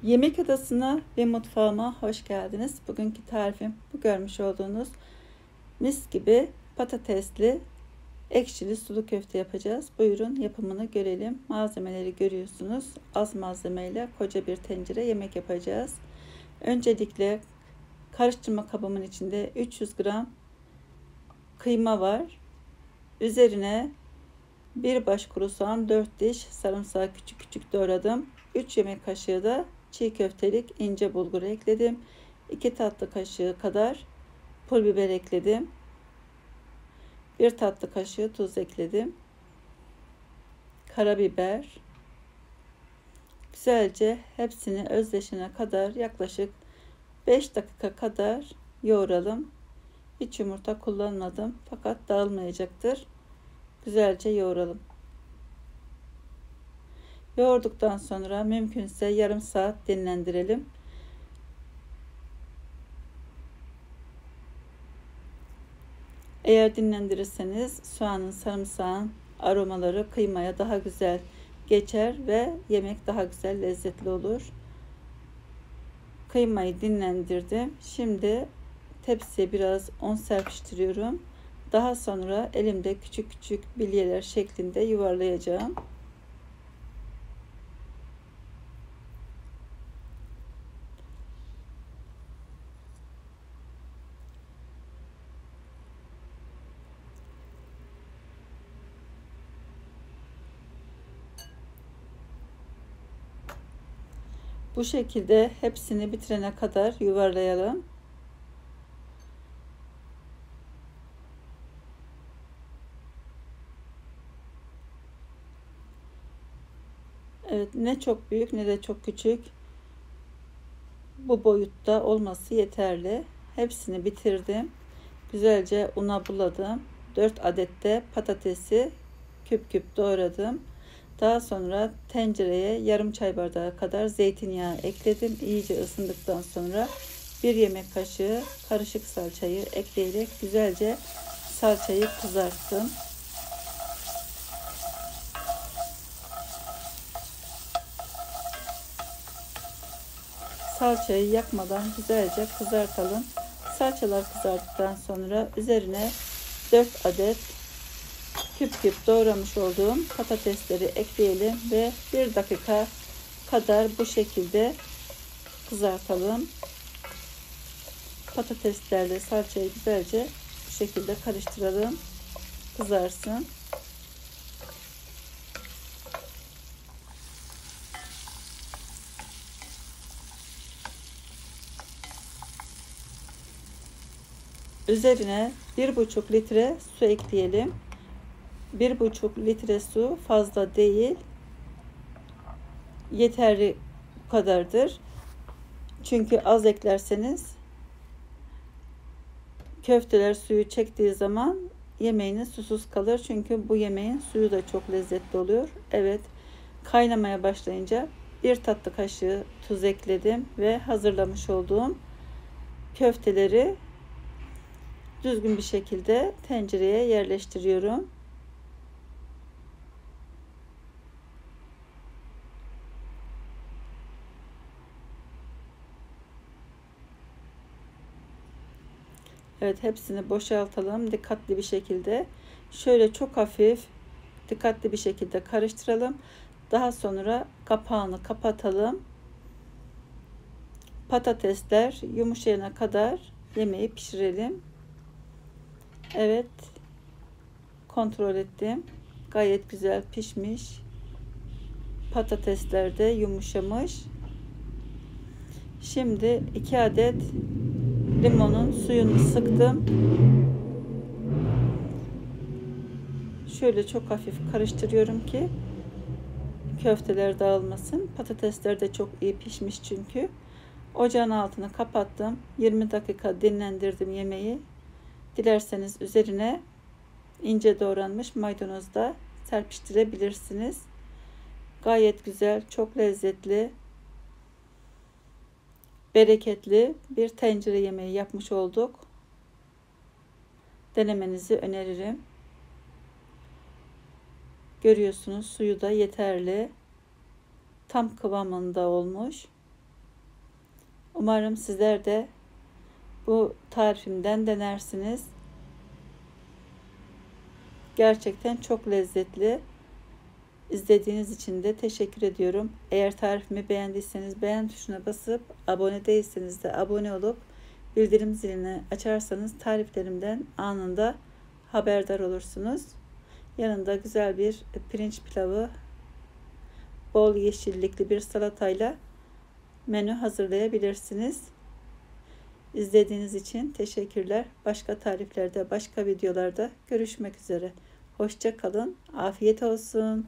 Yemek odasına ve mutfağıma hoş geldiniz. Bugünkü tarifim bu görmüş olduğunuz mis gibi patatesli ekşili sulu köfte yapacağız. Buyurun yapımını görelim. Malzemeleri görüyorsunuz. Az malzemeyle koca bir tencere yemek yapacağız. Öncelikle karıştırma kabımın içinde 300 gram kıyma var. Üzerine bir baş kuru soğan, 4 diş sarımsağı küçük küçük doğradım. 3 yemek kaşığı da çiğ köftelik ince bulgur ekledim. 2 tatlı kaşığı kadar pul biber ekledim. 1 tatlı kaşığı tuz ekledim. Karabiber. Güzelce hepsini özleşene kadar yaklaşık 5 dakika kadar yoğuralım. Hiç yumurta kullanmadım fakat dağılmayacaktır. Güzelce yoğuralım. Yoğurduktan sonra mümkünse yarım saat dinlendirelim. Eğer dinlendirirseniz soğanın, sarımsağın aromaları kıymaya daha güzel geçer ve yemek daha güzel, lezzetli olur. Kıymayı dinlendirdim. Şimdi tepsiye biraz un serpiştiriyorum. Daha sonra elimde küçük küçük bilyeler şeklinde yuvarlayacağım. Bu şekilde hepsini bitirene kadar yuvarlayalım. Evet, ne çok büyük ne de çok küçük. Bu boyutta olması yeterli. Hepsini bitirdim. Güzelce una buladım. 4 adet de patatesi küp küp doğradım. Daha sonra tencereye yarım çay bardağı kadar zeytinyağı ekledim. İyice ısındıktan sonra 1 yemek kaşığı karışık salçayı ekleyerek güzelce salçayı kızarttım. Salçayı yakmadan güzelce kızartalım. Salçalar kızarttıktan sonra üzerine 4 adet küp küp doğramış olduğum patatesleri ekleyelim ve 1 dakika kadar bu şekilde kızartalım. Patateslerle salçayı güzelce bu şekilde karıştıralım. Kızarsın. Üzerine 1,5 litre su ekleyelim. 1,5 litre su fazla değil. Yeterli bu kadardır. Çünkü az eklerseniz köfteler suyu çektiği zaman yemeğiniz susuz kalır. Çünkü bu yemeğin suyu da çok lezzetli oluyor. Evet, kaynamaya başlayınca 1 tatlı kaşığı tuz ekledim ve hazırlamış olduğum köfteleri düzgün bir şekilde tencereye yerleştiriyorum. Evet, hepsini boşaltalım dikkatli bir şekilde. Şöyle çok hafif dikkatli bir şekilde karıştıralım. Daha sonra kapağını kapatalım. Patatesler yumuşayana kadar yemeği pişirelim. Evet, kontrol ettim. Gayet güzel pişmiş. Patatesler de yumuşamış. Şimdi 2 adet limonun suyunu sıktım. Şöyle çok hafif karıştırıyorum ki köfteler dağılmasın. Patatesler de çok iyi pişmiş çünkü. Ocağın altını kapattım. 20 dakika dinlendirdim yemeği. Dilerseniz üzerine ince doğranmış maydanoz da serpiştirebilirsiniz. Gayet güzel, çok lezzetli, bereketli bir tencere yemeği yapmış olduk. Denemenizi öneririm. Görüyorsunuz suyu da yeterli. Tam kıvamında olmuş. Umarım sizler de bu tarifimden denersiniz. Gerçekten çok lezzetli. İzlediğiniz için de teşekkür ediyorum. Eğer tarifimi beğendiyseniz beğen tuşuna basıp, abone değilseniz de abone olup bildirim zilini açarsanız tariflerimden anında haberdar olursunuz. Yanında güzel bir pirinç pilavı, bol yeşillikli bir salatayla menü hazırlayabilirsiniz. İzlediğiniz için teşekkürler. Başka tariflerde, başka videolarda görüşmek üzere. Hoşça kalın. Afiyet olsun.